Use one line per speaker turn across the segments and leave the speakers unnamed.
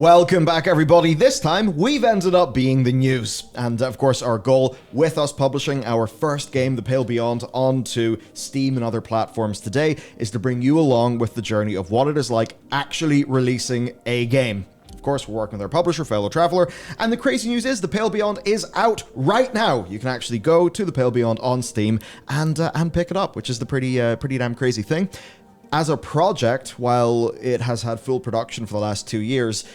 Welcome back, everybody. This time, we've ended up being the news. And of course, our goal with us publishing our first game, The Pale Beyond, onto Steam and other platforms today is to bring you along with the journey of what it is like actually releasing a game. Of course, we're working with our publisher, Fellow Traveler, and the crazy news is The Pale Beyond is out right now. You can actually go to The Pale Beyond on Steam and pick it up, which is the pretty damn crazy thing. As a project, while it has had full production for the last 2 years,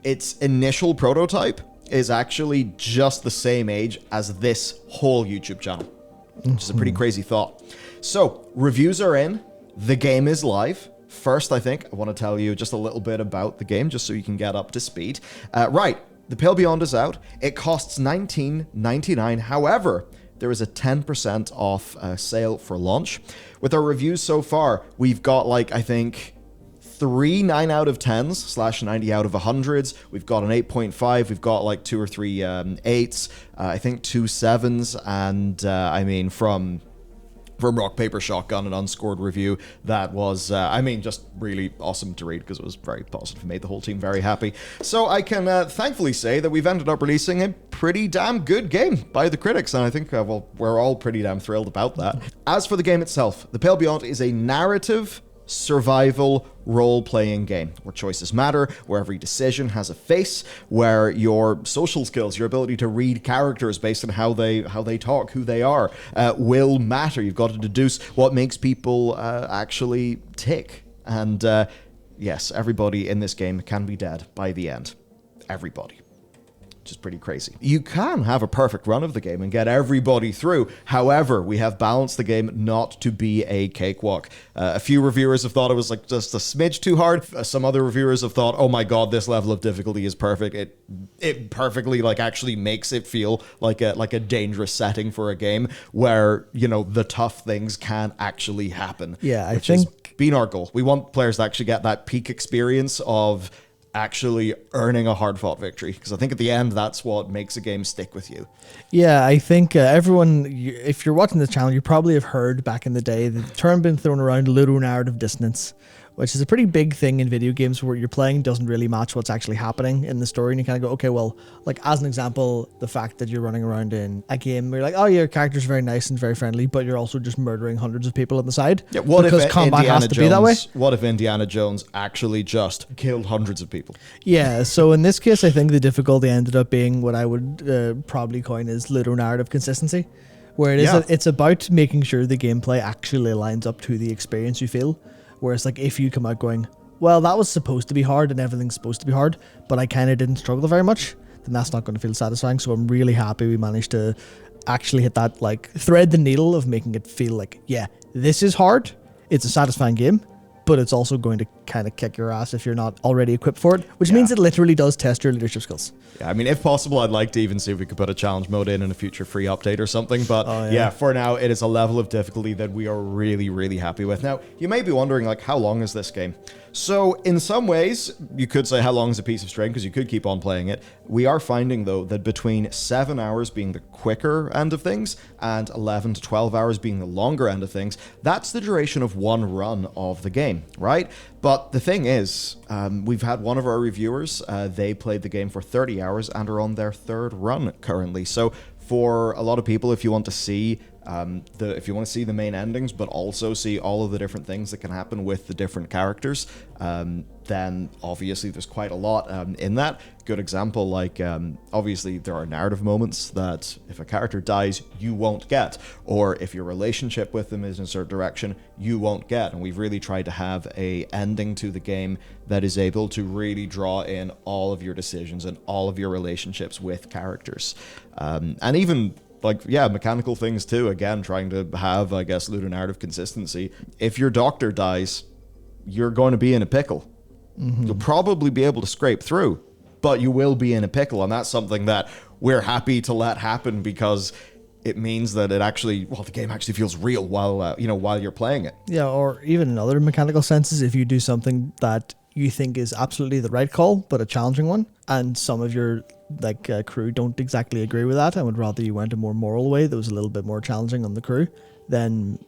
its initial prototype is actually just the same age as this whole YouTube channel, which is a pretty crazy thought. So, reviews are in, the game is live. First, I think, I want to tell you just a little bit about the game, just so you can get up to speed. Right, The Pale Beyond is out. It costs $19.99. However, there is a 10% off sale for launch. With our reviews so far, we've got, I think 3 9 out of 10s / 90 out of 100s. We've got an 8.5. We've got 2 or 3 8s. I think 2 7s. And from Rock Paper Shotgun, an unscored review that was, just really awesome to read because it was very positive. It made the whole team very happy. So I can thankfully say that we've ended up releasing a pretty damn good game by the critics, and I think, we're all pretty damn thrilled about that. As for the game itself, The Pale Beyond is a narrative survival role-playing game where choices matter, where every decision has a face, where your social skills, your ability to read characters based on how they talk, who they are, will matter. You've got to deduce what makes people actually tick. And yes, everybody in this game can be dead by the end. Everybody. Which is pretty crazy. You can have a perfect run of the game and get everybody through. However, we have balanced the game not to be a cakewalk. A few reviewers have thought it was just a smidge too hard. Some other reviewers have thought, oh my god, this level of difficulty is perfect. It perfectly actually makes it feel like a dangerous setting for a game where, the tough things can actually happen.
Yeah, I
think
has
been our goal. We want players to actually get that peak experience of actually earning a hard-fought victory, because I think at the end that's what makes a game stick with you.
Yeah, I think everyone, if you're watching this channel, you probably have heard back in the day the term been thrown around, ludonarrative dissonance, which is a pretty big thing in video games where you're playing doesn't really match what's actually happening in the story, and you kind of go, okay, well, as an example, the fact that you're running around in a game where you're like, oh, your character's very nice and very friendly, but you're also just murdering hundreds of people on the side.
Yeah, what
because
if
combat
Indiana
has to
Jones,
be that way?
What if Indiana Jones actually just killed hundreds of people?
Yeah, so in this case, I think the difficulty ended up being what I would probably coin as ludonarrative consistency, where it's about making sure the gameplay actually lines up to the experience you feel. Whereas if you come out going, well, that was supposed to be hard and everything's supposed to be hard, but I kind of didn't struggle very much, then that's not going to feel satisfying. So I'm really happy we managed to actually hit that, thread the needle of making it feel yeah, this is hard. It's a satisfying game, but it's also going to kind of kick your ass if you're not already equipped for it, which means it literally does test your leadership skills.
Yeah, if possible, I'd like to even see if we could put a challenge mode in a future free update or something. But for now, it is a level of difficulty that we are really, really happy with. Now, you may be wondering, how long is this game? So, in some ways, you could say how long is a piece of string, because you could keep on playing it. We are finding, though, that between 7 hours being the quicker end of things and 11 to 12 hours being the longer end of things, that's the duration of one run of the game, right? But the thing is, we've had one of our reviewers, they played the game for 30 hours and are on their 3rd run currently. So for a lot of people, if you want to see the main endings, but also see all of the different things that can happen with the different characters, then obviously there's quite a lot in that. Good example, obviously there are narrative moments that if a character dies, you won't get, or if your relationship with them is in a certain direction, you won't get. And we've really tried to have a ending to the game that is able to really draw in all of your decisions and all of your relationships with characters. And even mechanical things too, again, trying to have, I guess, ludonarrative consistency. If your doctor dies, you're going to be in a pickle. Mm-hmm. You'll probably be able to scrape through, but you will be in a pickle, and that's something that we're happy to let happen because it means that the game actually feels real while you're playing it. Yeah,
or even in other mechanical senses, if you do something that you think is absolutely the right call, but a challenging one, and some of your crew don't exactly agree with that and would rather you went a more moral way that was a little bit more challenging on the crew, then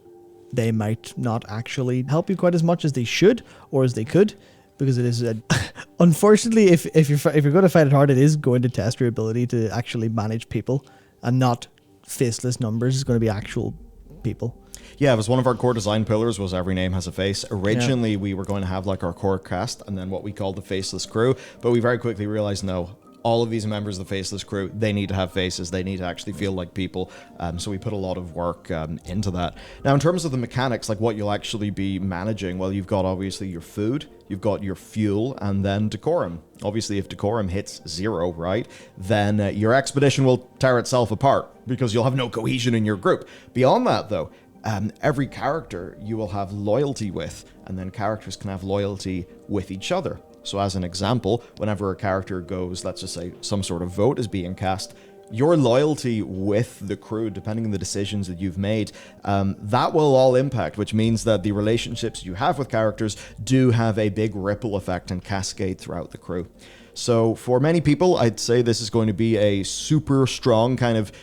they might not actually help you quite as much as they should or as they could, because it is unfortunately, if you're going to fight it hard, it is going to test your ability to actually manage people and not faceless numbers. It's going to be actual people.
Yeah, it was one of our core design pillars was every name has a face. Originally, we were going to have like our core cast and then what we called the faceless crew, but we very quickly realized no. All of these members of the faceless crew, they need to have faces. They need to actually feel like people. So we put a lot of work into that. Now, in terms of the mechanics, like what you'll actually be managing, well, you've got obviously your food, you've got your fuel, and then decorum. Obviously, if decorum hits 0, right, then your expedition will tear itself apart because you'll have no cohesion in your group. Beyond that, though, every character you will have loyalty with, and then characters can have loyalty with each other. So as an example, whenever a character goes, let's just say some sort of vote is being cast, your loyalty with the crew, depending on the decisions that you've made, that will all impact, which means that the relationships you have with characters do have a big ripple effect and cascade throughout the crew. So for many people, I'd say this is going to be a super strong kind of,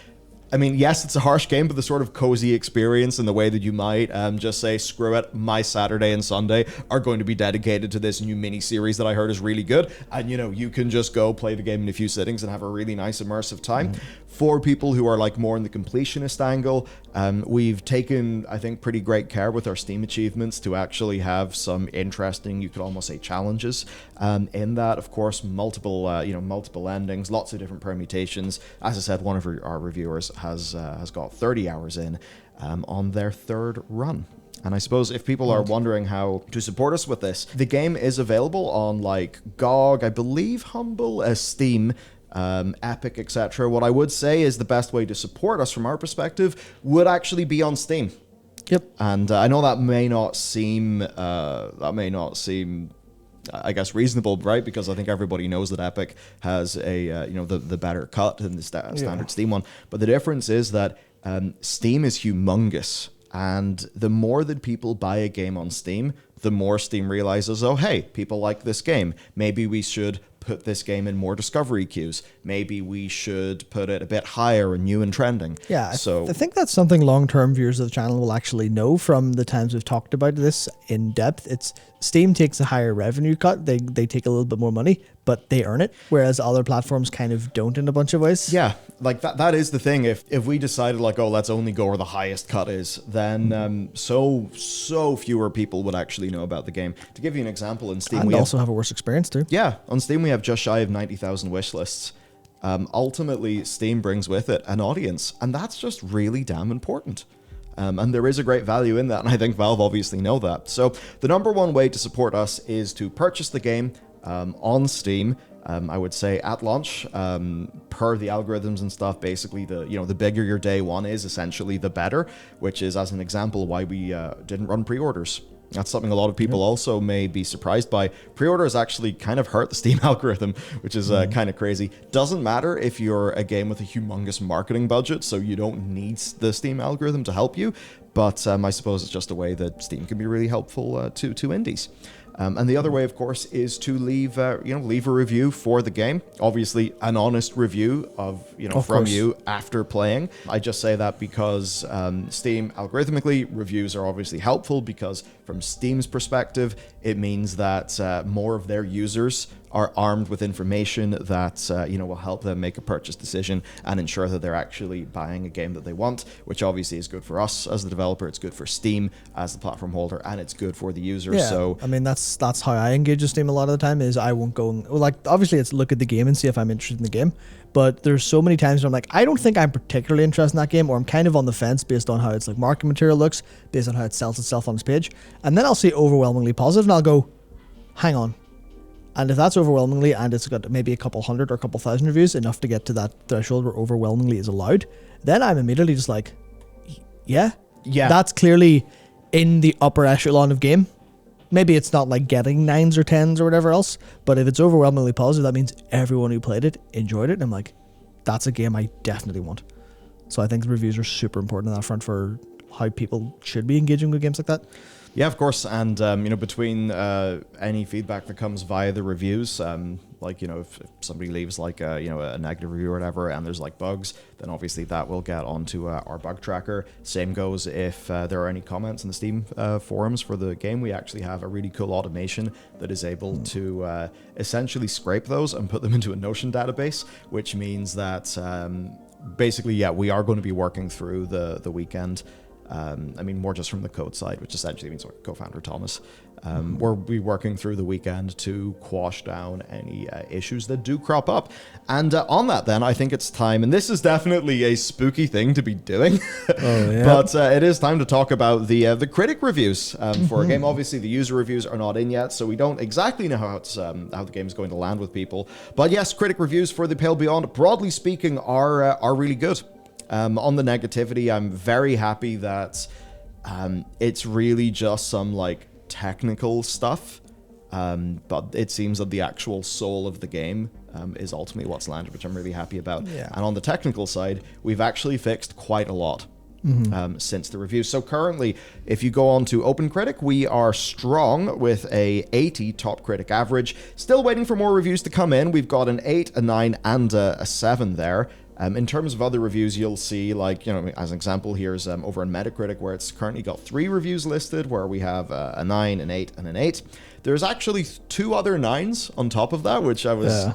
I mean, yes, it's a harsh game, but the sort of cozy experience in the way that you might just say, screw it, my Saturday and Sunday are going to be dedicated to this new mini-series that I heard is really good. And, you know, you can just go play the game in a few sittings and have a really nice immersive time. For people who are like more in the completionist angle, we've taken, I think, pretty great care with our Steam achievements to actually have some interesting, you could almost say, challenges. In that, of course, multiple endings, lots of different permutations. As I said, one of our reviewers has got 30 hours in on their third run. And I suppose if people are wondering how to support us with this, the game is available on like GOG, I believe, Humble, Steam, Epic, etc. What I would say is the best way to support us from our perspective would actually be on Steam.
Yep.
And I know that may not seem I guess reasonable, right? Because I think everybody knows that Epic has a the better cut than the standard Steam one. But the difference is that Steam is humongous, and the more that people buy a game on Steam, the more Steam realizes, oh hey, people like this game. Maybe we should put this game in more discovery queues. Maybe we should put it a bit higher and new and trending.
Yeah,
so
I think that's something long-term viewers of the channel will actually know from the times we've talked about this in depth. It's Steam takes a higher revenue cut. They take a little bit more money, but they earn it, whereas other platforms kind of don't in a bunch of ways.
Yeah, like that is the thing. If we decided like, oh, let's only go where the highest cut is, then so fewer people would actually know about the game. To give you an example, in Steam
we also have a worse experience too.
Yeah, on Steam we have just shy of 90,000 wish lists. Ultimately, Steam brings with it an audience, and that's just really damn important. And there is a great value in that, and I think Valve obviously know that. So the number one way to support us is to purchase the game on Steam. I would say at launch, per the algorithms and stuff. Basically, the bigger your day one is, essentially the better. Which is, as an example, why we didn't run pre-orders. That's something a lot of people also may be surprised by. Pre-orders actually kind of hurt the Steam algorithm, which is kind of crazy. Doesn't matter if you're a game with a humongous marketing budget, so you don't need the Steam algorithm to help you. But I suppose it's just a way that Steam can be really helpful to indies. And the other way, of course, is to leave a review for the game. Obviously, an honest review from you after playing. I just say that because Steam, algorithmically, reviews are obviously helpful because from Steam's perspective, it means that more of their users are armed with information that will help them make a purchase decision and ensure that they're actually buying a game that they want, which obviously is good for us as the developer, it's good for Steam as the platform holder, and it's good for the user.
Yeah,
so
I mean that's how I engage with Steam a lot of the time. Is I won't go obviously it's look at the game and see if I'm interested in the game, but there's so many times where I'm like, I don't think I'm particularly interested in that game, or I'm kind of on the fence based on how its like marketing material looks, based on how it sells itself on its page, and then I'll see overwhelmingly positive and I'll go, hang on. And if that's overwhelmingly, and it's got maybe a couple hundred or a couple thousand reviews, enough to get to that threshold where overwhelmingly is allowed, then I'm immediately just like, yeah, that's clearly in the upper echelon of game. Maybe it's not like getting 9s or 10s or whatever else, but if it's overwhelmingly positive, that means everyone who played it enjoyed it. And I'm like, that's a game I definitely want. So I think the reviews are super important on that front for how people should be engaging with games like that.
Yeah, of course. And, between any feedback that comes via the reviews, if somebody leaves a negative review or whatever, and there's bugs, then obviously that will get onto our bug tracker. Same goes if there are any comments in the Steam forums for the game. We actually have a really cool automation that is able to essentially scrape those and put them into a Notion database, which means that basically, we are going to be working through the weekend. More just from the code side, which essentially means our co-founder Thomas. We'll be working through the weekend to quash down any issues that do crop up. And on that, then, I think it's time, and this is definitely a spooky thing to be doing, but it is time to talk about the critic reviews for a game. Obviously, the user reviews are not in yet, so we don't exactly know how the game is going to land with people. But yes, critic reviews for The Pale Beyond, broadly speaking, are really good. On the negativity, I'm very happy that it's really just some technical stuff, but it seems that the actual soul of the game is ultimately what's landed, which I'm really happy about. And on the technical side, we've actually fixed quite a lot since the review. So currently, if you go on to OpenCritic, we are strong with a 80 top critic average. Still waiting for more reviews to come in. We've got an 8, a 9, and a 7 there. In terms of other reviews, you'll see, as an example, here's over on Metacritic, where it's currently got 3 reviews listed, where we have a 9, an 8, and an 8. There's actually 2 other 9s on top of that, which I was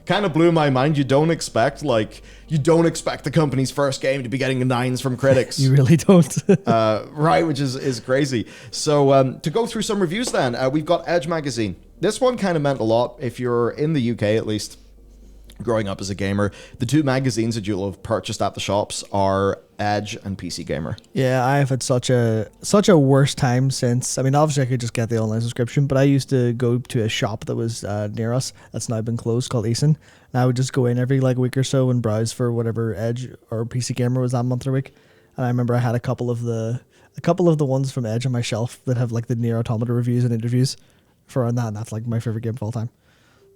kind of blew my mind. You don't expect the company's first game to be getting 9s from critics.
You really don't.
Right, which is crazy. So to go through some reviews then, we've got Edge Magazine. This one kind of meant a lot, if you're in the UK at least. Growing up as a gamer, the 2 magazines that you'll have purchased at the shops are Edge and PC Gamer.
Yeah, I've had such a worse time since. Obviously I could just get the online subscription, but I used to go to a shop that was near us that's now been closed, called Eason. And I would just go in every week or so and browse for whatever Edge or PC Gamer was that month or week. And I remember I had a couple of the ones from Edge on my shelf that have the Nier Automata reviews and interviews for on that, and that's my favorite game of all time.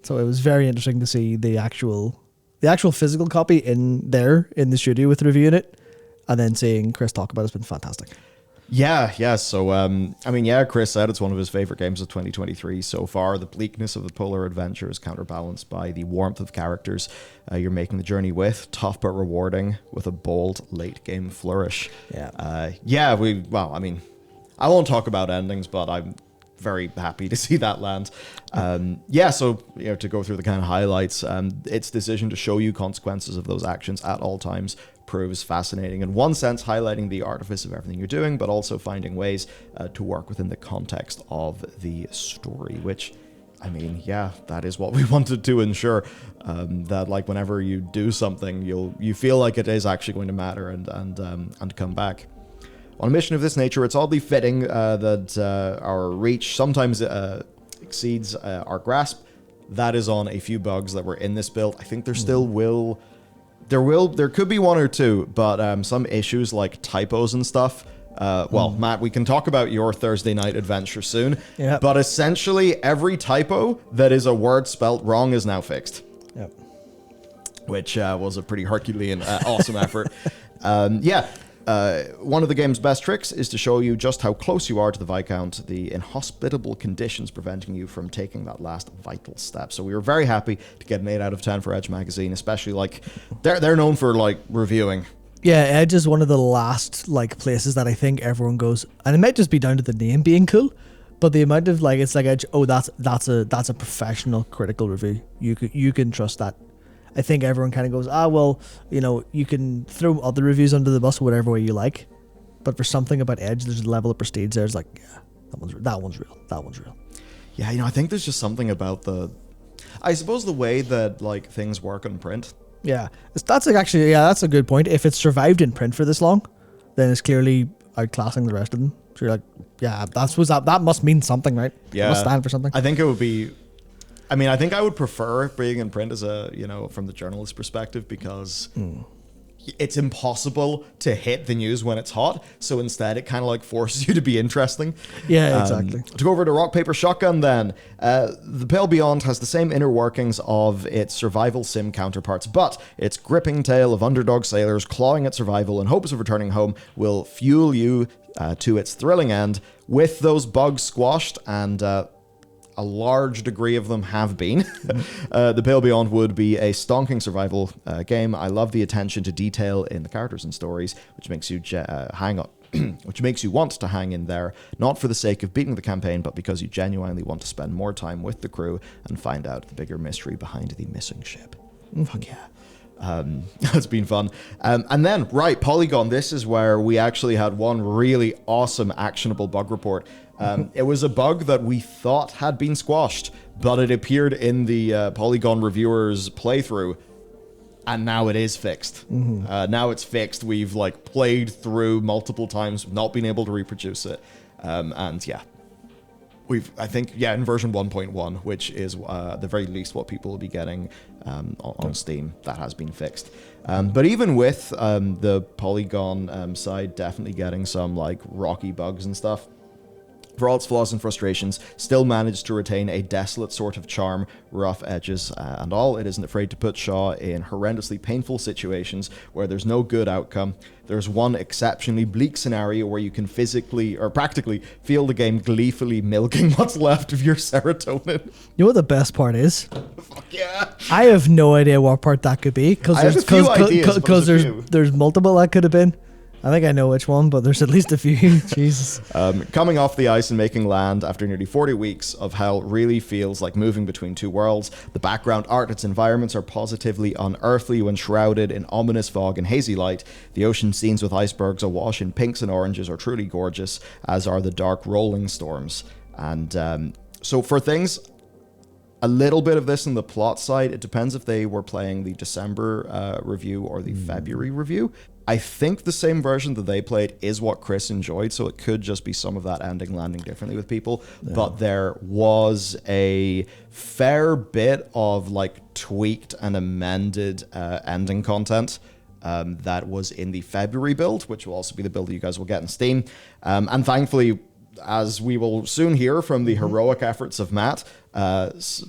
So it was very interesting to see the actual physical copy in the studio with reviewing it, and then seeing Chris talk about it's been fantastic.
Yeah. So, Chris said it's one of his favorite games of 2023 so far. The bleakness of the polar adventure is counterbalanced by the warmth of characters you're making the journey with, tough but rewarding, with a bold late game flourish. I won't talk about endings, but I'm very happy to see that land. So to go through the kind of highlights, its decision to show you consequences of those actions at all times proves fascinating. In one sense, highlighting the artifice of everything you're doing, but also finding ways to work within the context of the story, which, that is what we wanted to ensure, that whenever you do something, you feel like it is actually going to matter and come back. On a mission of this nature, it's oddly fitting that our reach sometimes exceeds our grasp. That is on a few bugs that were in this build. I think there still there could be 1 or 2, but some issues like typos and stuff. Matt, we can talk about your Thursday night adventure soon. Yep. But essentially, every typo that is a word spelt wrong is now fixed.
Yep.
Which was a pretty Herculean, awesome effort. One of the game's best tricks is to show you just how close you are to the Viscount, the inhospitable conditions preventing you from taking that last vital step. So we were very happy to get an 8 out of 10 for Edge Magazine, especially they're known for reviewing.
Yeah, Edge is one of the last places that I think everyone goes, and it might just be down to the name being cool, but the amount of it's Edge. Oh, that's a professional critical review. You can trust that. I think everyone kind of goes, you can throw other reviews under the bus whatever way you like, but for something about Edge, there's a level of prestige there. It's that one's real.
Yeah, I think there's just something about I suppose the way that things work in print.
Yeah, that's a good point. If it's survived in print for this long, then it's clearly outclassing the rest of them. So you're that must mean something, right?
Yeah,
it must stand for something.
I think it would be. I think I would prefer being in print as from the journalist perspective, because it's impossible to hit the news when it's hot. So instead, it kind of like forces you to be interesting.
Yeah, exactly.
To go over to Rock, Paper, Shotgun then. The Pale Beyond has the same inner workings of its survival sim counterparts, but its gripping tale of underdog sailors clawing at survival in hopes of returning home will fuel you to its thrilling end. With those bugs squashed, and a large degree of them have been, The Pale Beyond would be a stonking survival game. I love the attention to detail in the characters and stories, which makes you hang on. Which makes you want to hang in there, not for the sake of beating the campaign, but because you genuinely want to spend more time with the crew and find out the bigger mystery behind the missing ship. Fuck yeah. That's been fun. And then, right, Polygon, this is where we actually had one really awesome actionable bug report. It was a bug that we thought had been squashed, but it appeared in the Polygon reviewers playthrough, and now it is fixed. Now it's fixed. We've like played through multiple times, not been able to reproduce it. And yeah, I think, in version 1.1, which is the very least what people will be getting on Steam, that has been fixed. But even with the Polygon side definitely getting some like rocky bugs and stuff, for all its flaws and frustrations, still managed to retain a desolate sort of charm, rough edges and all. It isn't afraid to put Shaw in horrendously painful situations where there's no good outcome. There's one exceptionally bleak scenario where you can physically or practically feel the game gleefully milking what's left of your serotonin.
You know what the best part is?
Fuck yeah.
I have no idea what part that could be, because there's multiple that could have been. I think I know which one, but there's at least a few. Jesus.
Coming off the ice and making land after nearly 40 weeks of hell really feels like moving between two worlds. The background art, its environments are positively unearthly when shrouded in ominous fog and hazy light. The ocean scenes with icebergs awash in pinks and oranges are truly gorgeous, as are the dark rolling storms. And so for things, a little bit of this in the plot side, it depends if they were playing the December review or the February review. I think the same version that they played is what Chris enjoyed, so it could just be some of that ending landing differently with people. Yeah. But there was a fair bit of like tweaked and amended ending content that was in the February build, which will also be the build that you guys will get in Steam. And thankfully, as we will soon hear from the heroic efforts of Matt,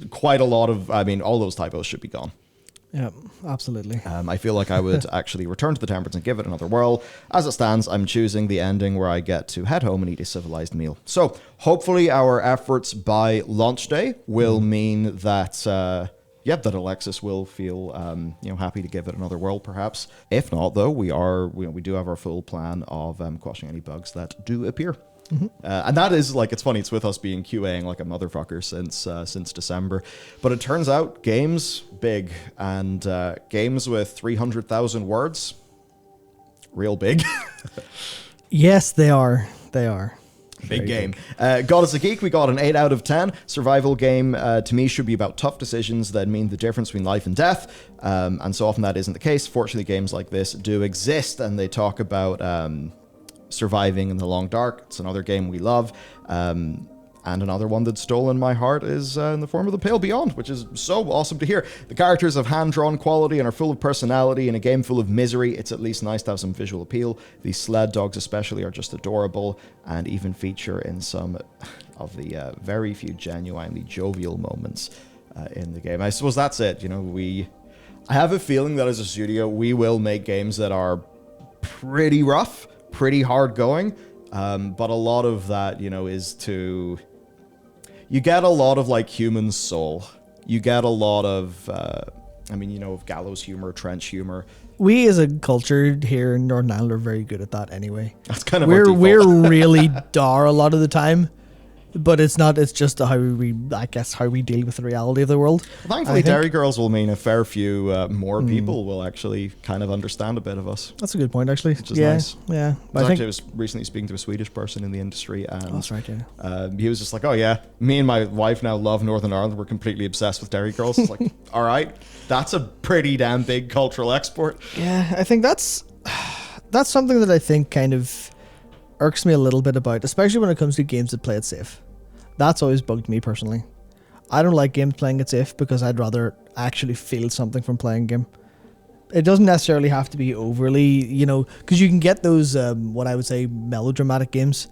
quite a lot of, all those typos should be gone.
Yeah, absolutely.
I feel like I would actually return to the temperance and give it another whirl. As it stands, I'm choosing the ending where I get to head home and eat a civilized meal. So hopefully our efforts by launch day will mean that, that Alexis will feel, happy to give it another whirl, perhaps. If not, though, we do have our full plan of quashing any bugs that do appear. And that is like, it's funny, it's with us being QAing like a motherfucker since December, but it turns out games big, and games with 300,000 words, real big.
Yes, they are
big game. God is a Geek, we got an 8 out of 10. Survival game, to me, should be about tough decisions that mean the difference between life and death, and so often that isn't the case. Fortunately, games like this do exist, and they talk about surviving in the long dark. It's another game we love, and another one that's stolen my heart is in the form of The Pale Beyond, which is so awesome to hear. The characters have hand-drawn quality and are full of personality. In a game full of misery, it's at least nice to have some visual appeal. The sled dogs especially are just adorable, and even feature in some of the very few genuinely jovial moments in the game. I suppose that's it. I have a feeling that as a studio, we will make games that are pretty rough, pretty hard going, but a lot of that, is to... You get a lot of, like, human soul. You get a lot of, of gallows humor, trench humor.
We as a culture here in Northern Ireland are very good at that anyway.
That's kind of
we're really dar a lot of the time. But it's not, it's just how we deal with the reality of the world.
Well, thankfully, Dairy Girls will mean a fair few more people will actually kind of understand a bit of us.
That's a good point, actually.
Which is nice.
Yeah.
I was recently speaking to a Swedish person in the industry, and
that's right, yeah.
He was just like, oh yeah, me and my wife now love Northern Ireland. We're completely obsessed with Dairy Girls. It's like, all right, that's a pretty damn big cultural export.
Yeah, I think that's something that I think kind of irks me a little bit about, especially when it comes to games that play it safe. That's always bugged me personally. I don't like games playing it safe because I'd rather actually feel something from playing a game. It doesn't necessarily have to be overly, because you can get those, what I would say, melodramatic games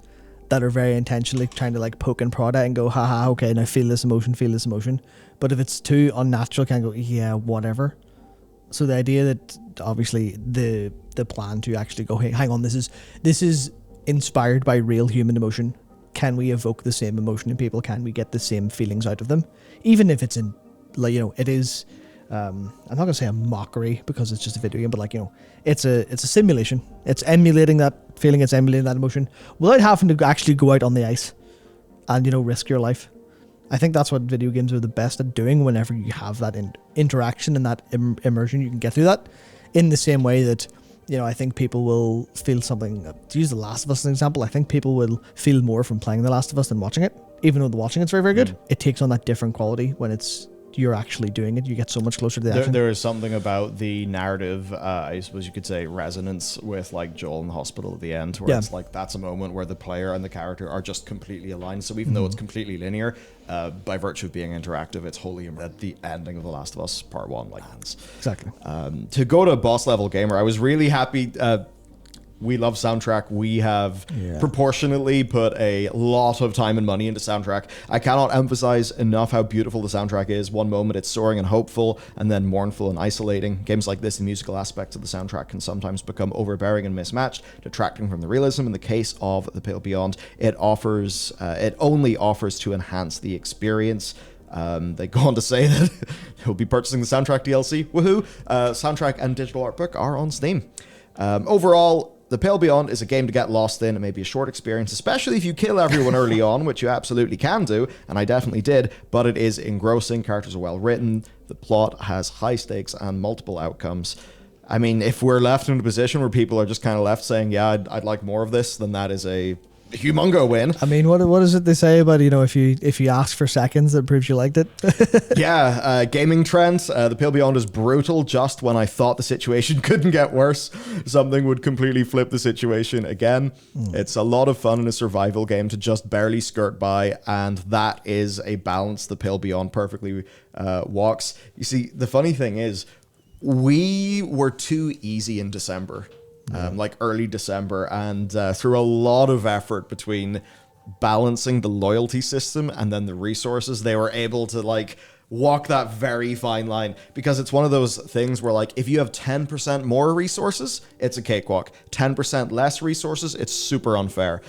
that are very intentionally trying to like poke and prod at and go, haha, okay, now feel this emotion. But if it's too unnatural, can go, yeah, whatever. So the idea that obviously the plan to actually go, hey, hang on, this is inspired by real human emotion. Can we evoke the same emotion in people? Can we get the same feelings out of them? Even if it's in, like, it is, I'm not going to say a mockery because it's just a video game, but like, it's a simulation. It's emulating that feeling, it's emulating that emotion without having to actually go out on the ice and, risk your life. I think that's what video games are the best at doing. Whenever you have that interaction and that immersion, you can get through that in the same way that, I think people will feel something. To use The Last of Us as an example, I think people will feel more from playing The Last of Us than watching it. Even though the watching it's very, very good, it takes on that different quality when you're actually doing it. You get so much closer to the action.
There is something about the narrative, I suppose you could say, resonance with like Joel in the hospital at the end, where it's like that's a moment where the player and the character are just completely aligned. So even though it's completely linear, by virtue of being interactive, it's wholly at the ending of The Last of Us Part 1 like hands.
Exactly.
To go to boss level gamer, I was really happy. We love soundtrack. We have proportionately put a lot of time and money into soundtrack. I cannot emphasize enough how beautiful the soundtrack is. One moment it's soaring and hopeful, and then mournful and isolating. Games like this, the musical aspects of the soundtrack can sometimes become overbearing and mismatched, detracting from the realism. In the case of The Pale Beyond, it only offers to enhance the experience. They go on to say that he'll be purchasing the soundtrack DLC. Woohoo! Soundtrack and digital art book are on Steam. Overall, The Pale Beyond is a game to get lost in. It may be a short experience, especially if you kill everyone early on, which you absolutely can do, and I definitely did, but it is engrossing. Characters are well written. The plot has high stakes and multiple outcomes. I mean, if we're left in a position where people are just kind of left saying, yeah, I'd like more of this, then that is a humongo win.
I mean, what is it they say about, if you ask for seconds, it proves you liked it?
Gaming trends. The Pale Beyond is brutal. Just when I thought the situation couldn't get worse, something would completely flip the situation again. It's a lot of fun in a survival game to just barely skirt by, and that is a balance The Pale Beyond perfectly walks. You see, the funny thing is, we were too easy in December. Like early December, and through a lot of effort between balancing the loyalty system and then the resources, they were able to like walk that very fine line, because it's one of those things where like if you have 10% more resources, it's a cakewalk. 10% less resources, it's super unfair.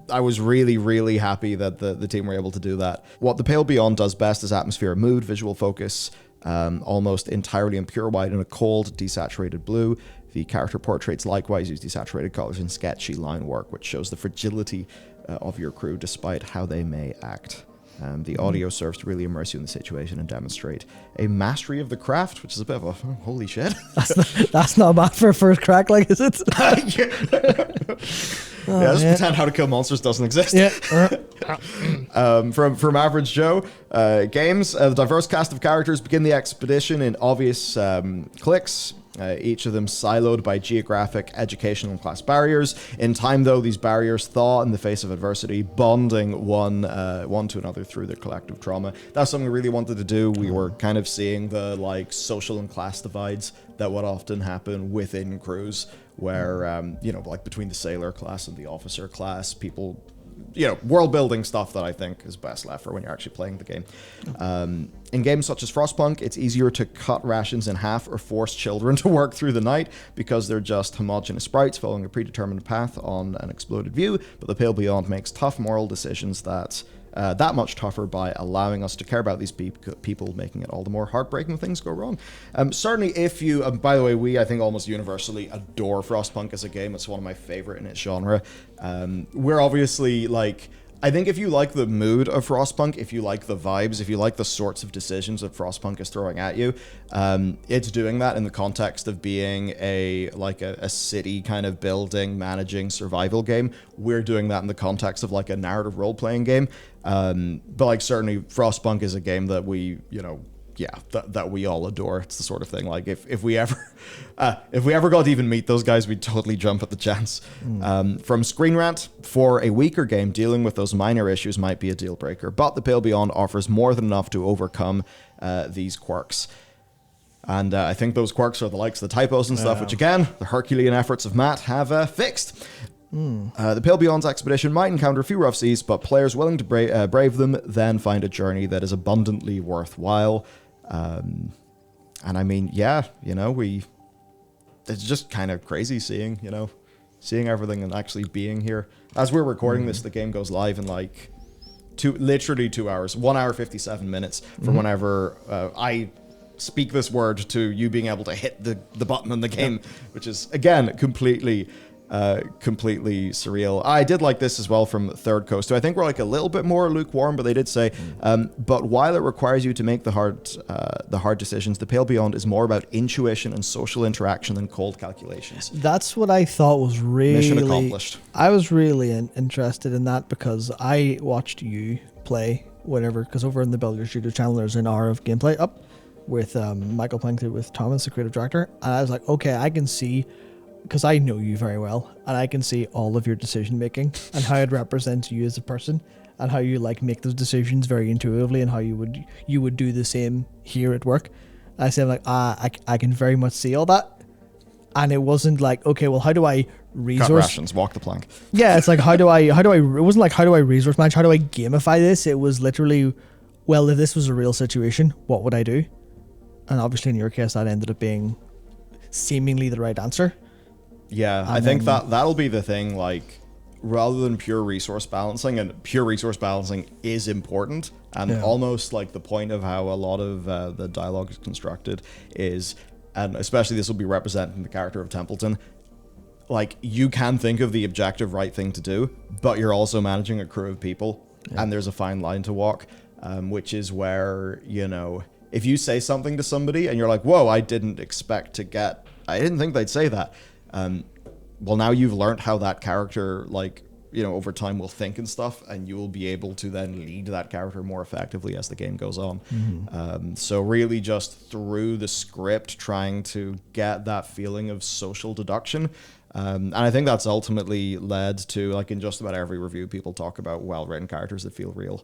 I was really, really happy that the team were able to do that. What The Pale Beyond does best is atmosphere and mood, visual focus, almost entirely in pure white and a cold, desaturated blue. The character portraits likewise use desaturated colors and sketchy line work, which shows the fragility of your crew despite how they may act. The audio serves to really immerse you in the situation and demonstrate a mastery of the craft, which is a bit of a holy shit.
That's not bad for a first crack, like, is it?
Just pretend How to Kill Monsters doesn't exist. From Average Joe Games, the diverse cast of characters begin the expedition in obvious clicks. Each of them siloed by geographic, educational, and class barriers. In time, though, these barriers thaw in the face of adversity, bonding one to another through their collective trauma. That's something we really wanted to do. We were kind of seeing the like social and class divides that would often happen within crews, where like between the sailor class and the officer class, people. World building stuff that I think is best left for when you're actually playing the game. In games such as Frostpunk, it's easier to cut rations in half or force children to work through the night because they're just homogenous sprites following a predetermined path on an exploded view. But The Pale Beyond makes tough moral decisions that much tougher by allowing us to care about these people, making it all the more heartbreaking when things go wrong. Certainly if you, by the way, I think almost universally adore Frostpunk as a game. It's one of my favorite in its genre. We're obviously like, I think if you like the mood of Frostpunk, if you like the vibes, if you like the sorts of decisions that Frostpunk is throwing at you, it's doing that in the context of being a city kind of building, managing survival game. We're doing that in the context of like a narrative role-playing game. But like certainly Frostpunk is a game that we, that we all adore. It's the sort of thing like if we ever got to even meet those guys, we'd totally jump at the chance. From Screen Rant, for a weaker game, dealing with those minor issues might be a deal breaker, but The Pale Beyond offers more than enough to overcome these quirks. And I think those quirks are the likes of the typos and stuff, which again, the Herculean efforts of Matt have fixed. The Pale Beyond's expedition might encounter a few rough seas, but players willing to brave them then find a journey that is abundantly worthwhile. And I mean, yeah, it's just kind of crazy seeing everything and actually being here. As we're recording this, the game goes live in like literally 2 hours, 1 hour, 57 minutes from whenever I speak this word to you being able to hit the button on the game, which is, again, completely surreal. I did like this as well from Third Coast, who I think we're like a little bit more lukewarm, but they did say, but while it requires you to make the hard decisions, the Pale Beyond is more about intuition and social interaction than cold calculations.
That's what I thought was really...
Mission accomplished.
I was really interested in that because I watched you play whatever, because over in the Bellular Studio channel, there's an hour of gameplay up with Michael playing through with Thomas, the creative director, and I was like, okay, I can see, because I know you very well, and I can see all of your decision making and how it represents you as a person and how you like make those decisions very intuitively and how you would do the same here at work. I said like, I can very much see all that, and it wasn't like, okay, well, how do I resource?
Cut rations, walk the plank.
Yeah, it's like how do I? It wasn't like how do I resource manage? How do I gamify this? It was literally, well, if this was a real situation, what would I do? And obviously, in your case, that ended up being seemingly the right answer.
Yeah, and I think that'll be the thing, like, rather than pure resource balancing, and pure resource balancing is important, and almost like the point of how a lot of the dialogue is constructed is, and especially this will be representing the character of Templeton, like, you can think of the objective right thing to do, but you're also managing a crew of people, and there's a fine line to walk, which is where, if you say something to somebody and you're like, whoa, I didn't think they'd say that. Well, now you've learned how that character, like, over time will think and stuff, and you will be able to then lead that character more effectively as the game goes on. So really just through the script, trying to get that feeling of social deduction. And I think that's ultimately led to, like, in just about every review, people talk about well-written characters that feel real,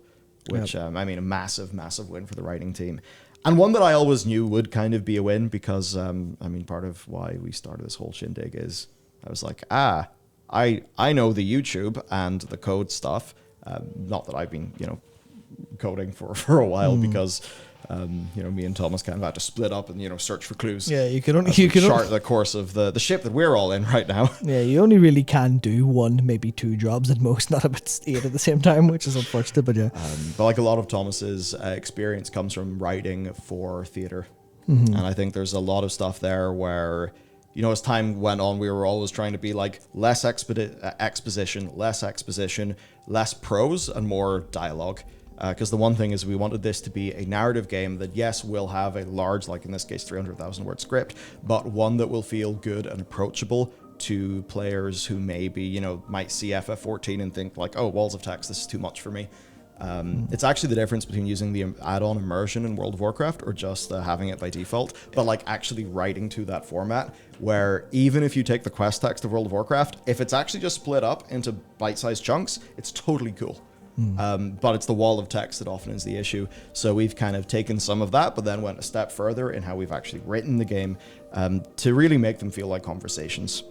which, a massive, massive win for the writing team. And one that I always knew would kind of be a win because, part of why we started this whole shindig is I was like, I know the YouTube and the code stuff. Not that I've been, coding for a while because, me and Thomas kind of had to split up and, search for clues.
Yeah, you can
chart the course of the ship that we're all in right now.
Yeah, you only really can do one, maybe two jobs at most, not about 8 at the same time, which is unfortunate, but yeah.
But like a lot of Thomas's experience comes from writing for theater. And I think there's a lot of stuff there where, as time went on, we were always trying to be like less exposition, less prose and more dialogue. Because the one thing is we wanted this to be a narrative game that, yes, will have a large, like in this case, 300,000 word script, but one that will feel good and approachable to players who maybe, might see FF14 and think like, oh, walls of text, this is too much for me. It's actually the difference between using the add-on immersion in World of Warcraft or just having it by default, but like actually writing to that format where even if you take the quest text of World of Warcraft, if it's actually just split up into bite-sized chunks, it's totally cool. But it's the wall of text that often is the issue. So we've kind of taken some of that, but then went a step further in how we've actually written the game to really make them feel like conversations.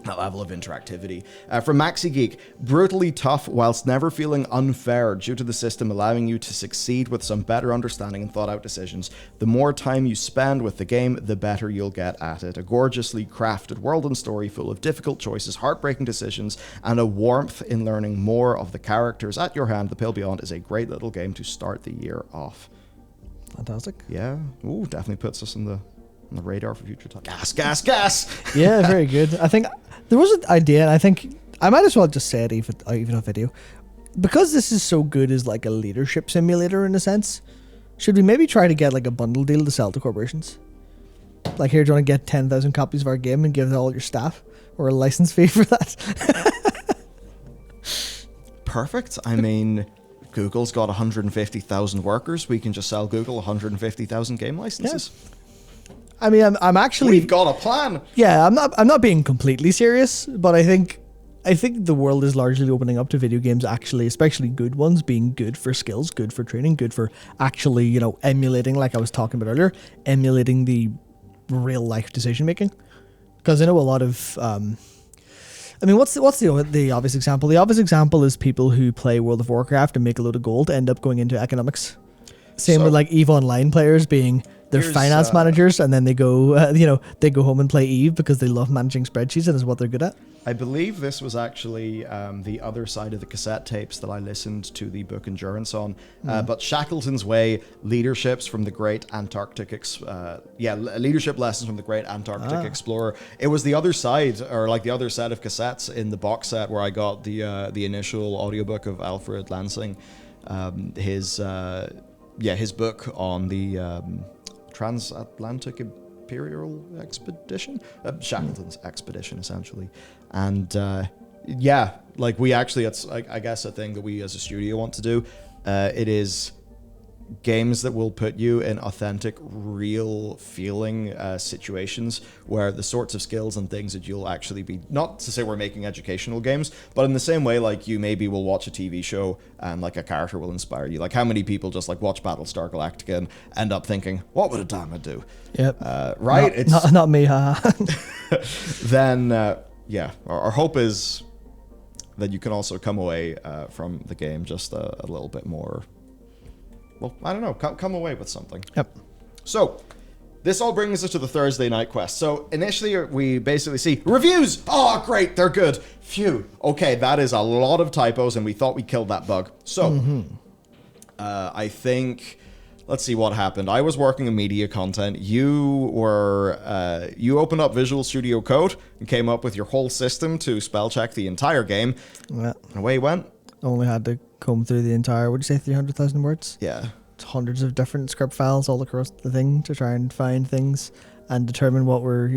That level of interactivity. From Maxi Geek, brutally tough whilst never feeling unfair due to the system allowing you to succeed with some better understanding and thought out decisions. The more time you spend with the game, the better you'll get at it. A gorgeously crafted world and story full of difficult choices, heartbreaking decisions, and a warmth in learning more of the characters at your hand. The Pale Beyond is a great little game to start the year off.
Fantastic.
Yeah. Ooh, definitely puts us on the radar for future time. Gas.
Yeah, very good. I think there was an idea, and I think I might as well just say it even on video. Because this is so good as like a leadership simulator in a sense, should we maybe try to get like a bundle deal to sell to corporations? Like, here, do you want to get 10,000 copies of our game and give it all your staff? Or a license fee for that?
Perfect. Google's got 150,000 workers. We can just sell Google 150,000 game licenses.
Yeah. I'm actually...
We've got a plan.
Yeah, I'm not being completely serious, but I think I think the world is largely opening up to video games actually, especially good ones, being good for skills, good for training, good for actually, you know, emulating, like I was talking about earlier, emulating the real life decision making. Because I know a lot of, I mean, what's the obvious example? The obvious example is people who play World of Warcraft and make a load of gold end up going into economics. Same with like EVE Online players being they're finance managers, and then they go, they go home and play EVE because they love managing spreadsheets and is what they're good at.
I believe this was actually the other side of the cassette tapes that I listened to the book Endurance on. But Shackleton's Way, leaderships from the great Antarctic, leadership lessons from the great Antarctic explorer. It was the other side, or like the other set of cassettes in the box set where I got the initial audiobook of Alfred Lansing, his book on the Transatlantic Imperial Expedition, Shackleton's expedition, essentially. And like we actually, it's I guess a thing that we as a studio want to do. It is games that will put you in authentic, real feeling situations where the sorts of skills and things that you'll actually be, not to say we're making educational games, but in the same way, like you maybe will watch a TV show and like a character will inspire you. Like how many people just like watch Battlestar Galactica and end up thinking, what would a Dama do?
Yep.
Right?
Not me, haha.
Then, our hope is that you can also come away from the game just a little bit more, well, I don't know, come away with something.
Yep.
So, this all brings us to the Thursday night quest. So, initially, we basically see reviews. Oh, great, they're good. Phew. Okay, that is a lot of typos, and we thought we killed that bug. So, I think, let's see what happened. I was working in media content. You opened up Visual Studio Code and came up with your whole system to spell check the entire game.
Yeah.
And away you went.
Only had to comb through the entire, what'd you say, 300,000 words?
Yeah.
It's hundreds of different script files all across the thing to try and find things and determine what we're,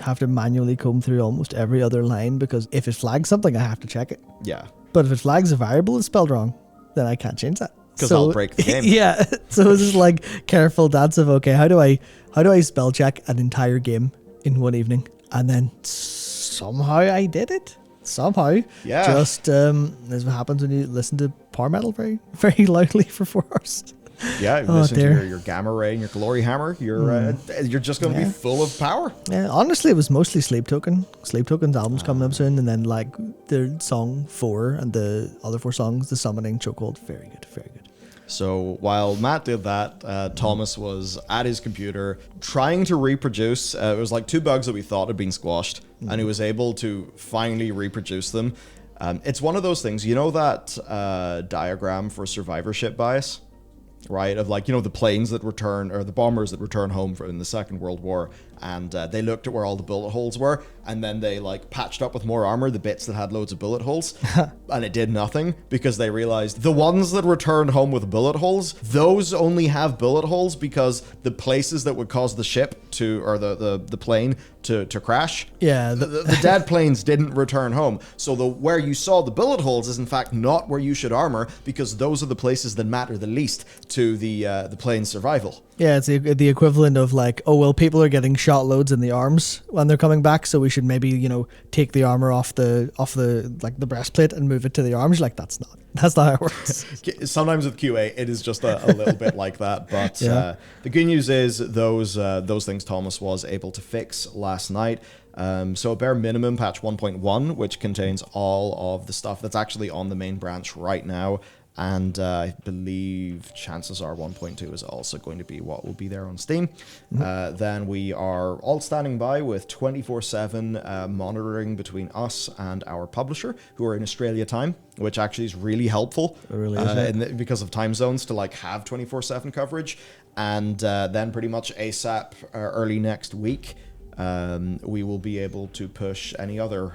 have to manually comb through almost every other line, because if it flags something, I have to check it.
Yeah.
But if it flags a variable that's spelled wrong, then I can't change that.
Because I'll break the game.
Yeah. So it's just like careful dance of, okay, how do I spell check an entire game in one evening? And then somehow I did it. Somehow.
Yeah.
Just as what happens when you listen to power metal very, very loudly for 4 hours.
Yeah, you listen to your gamma ray and your glory hammer. You're just going to be full of power.
Yeah, honestly, it was mostly Sleep Token. Sleep Token's album's coming up soon, and then like the song 4 and the other 4 songs, the Summoning, Chokehold, very good, very good.
So while Matt did that, Thomas was at his computer trying to reproduce. It was like 2 bugs that we thought had been squashed, and he was able to finally reproduce them. It's one of those things, you know that diagram for survivorship bias? Right, of like, the planes that return, or the bombers that return home in the Second World War, and they looked at where all the bullet holes were, and then they like patched up with more armor the bits that had loads of bullet holes, and it did nothing because they realized the ones that returned home with bullet holes, those only have bullet holes because the places that would cause the ship to, or the plane to crash, the dead planes didn't return home. So where you saw the bullet holes is in fact not where you should armor, because those are the places that matter the least to the plane's survival.
Yeah, it's the equivalent of like, oh well, people are getting shot loads in the arms when they're coming back, so we should maybe take the armor off the like the breastplate and move it to the arms. Like that's not how it works.
Sometimes with QA, it is just a little bit like that. But the good news is those things Thomas was able to fix last night. So a bare minimum patch 1.1, which contains all of the stuff that's actually on the main branch right now. And I believe chances are 1.2 is also going to be what will be there on Steam. Then we are all standing by with 24/7 monitoring between us and our publisher, who are in Australia time, which actually is really helpful.
It really is,
because of time zones to like have 24/7 coverage. And then pretty much ASAP early next week, we will be able to push any other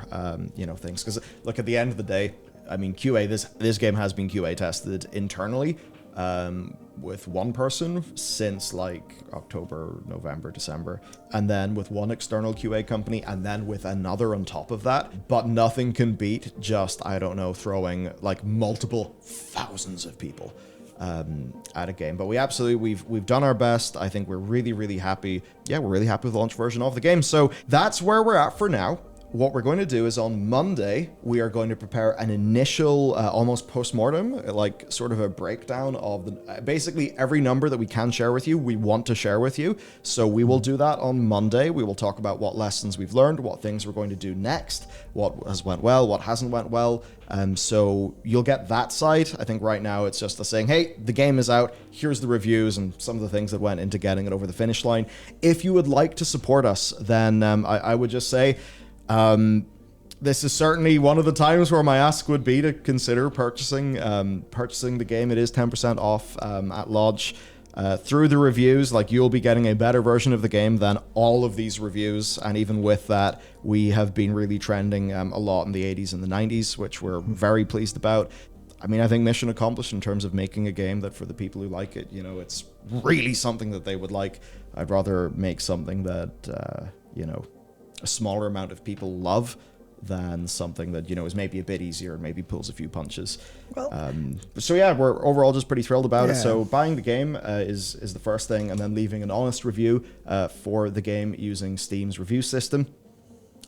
things. Because look, at the end of the day, I mean, QA, this game has been QA tested internally with one person since like October, November, December, and then with one external QA company, and then with another on top of that. But nothing can beat just, I don't know, throwing like multiple thousands of people at a game. But we've done our best. I think we're really, really happy. Yeah, we're really happy with the launch version of the game. So that's where we're at for now. what we're going to do is on Monday, we are going to prepare an initial, almost post-mortem, like sort of a breakdown of basically every number that we can share with you, we want to share with you. So we will do that on Monday. We will talk about what lessons we've learned, what things we're going to do next, what has went well, what hasn't went well. So you'll get that side. I think right now it's just saying, hey, the game is out. Here's the reviews and some of the things that went into getting it over the finish line. If you would like to support us, then I would just say, this is certainly one of the times where my ask would be to consider purchasing the game. It is 10% off at launch. Through the reviews, like, you'll be getting a better version of the game than all of these reviews, and even with that, we have been really trending a lot in the 80s and the 90s, which we're very pleased about. I mean, I think mission accomplished in terms of making a game that for the people who like it, you know, it's really something that they would like. I'd rather make something that, you know, a smaller amount of people love than something that, you know, is maybe a bit easier and maybe pulls a few punches. Well, so yeah, we're overall just pretty thrilled about it. So buying the game is the first thing, and then leaving an honest review for the game using Steam's review system.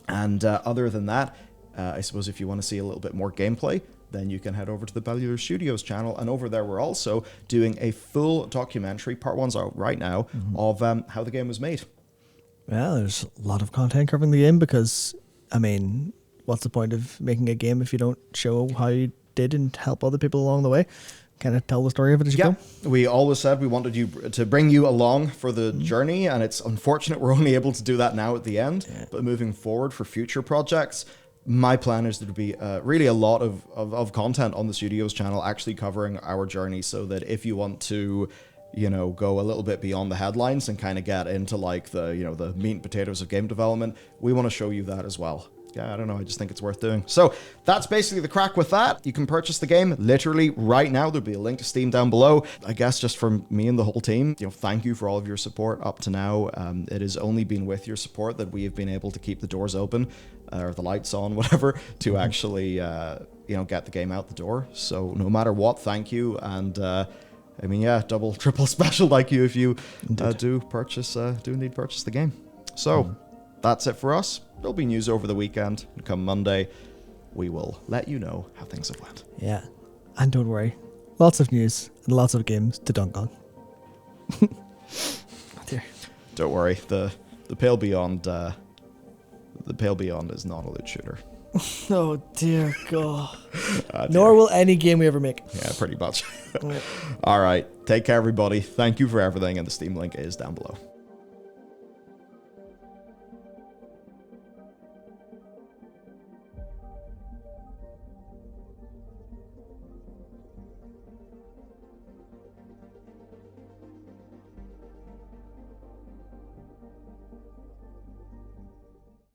And other than that, I suppose if you want to see a little bit more gameplay, then you can head over to the Bellular Studios channel, and over there we're also doing a full documentary, part one's out right now, of how the game was made. Yeah,
there's a lot of content covering the game because, I mean, what's the point of making a game if you don't show how you did and help other people along the way? Kind of tell the story of it as you go.
We always said we wanted you to bring you along for the journey, and it's unfortunate we're only able to do that now at the end. But moving forward for future projects, my plan is there to be really a lot of content on the Studios channel actually covering our journey, so that if you want to, you know, go a little bit beyond the headlines and kind of get into like the, you know, the meat and potatoes of game development, we want to show you that as well. Yeah, I don't know. I just think it's worth doing. So that's basically the crack with that. You can purchase the game literally right now. There'll be a link to Steam down below. I guess just from me and the whole team, you know, thank you for all of your support up to now. It has only been with your support that we have been able to keep the doors open, or the lights on, whatever, to actually, you know, get the game out the door. So no matter what, thank you. And I mean, yeah, double, triple special thank you if you do indeed purchase the game. So that's it for us. There'll be news over the weekend, and come Monday, we will let you know how things have went.
Yeah, and don't worry, lots of news and lots of games to dunk on. Oh dear.
Don't worry, the Pale Beyond, is not a loot shooter.
Oh dear God. Nor will any game we ever make.
Yeah, pretty much. All right, take care, everybody. Thank you for everything, and the Steam link is down below.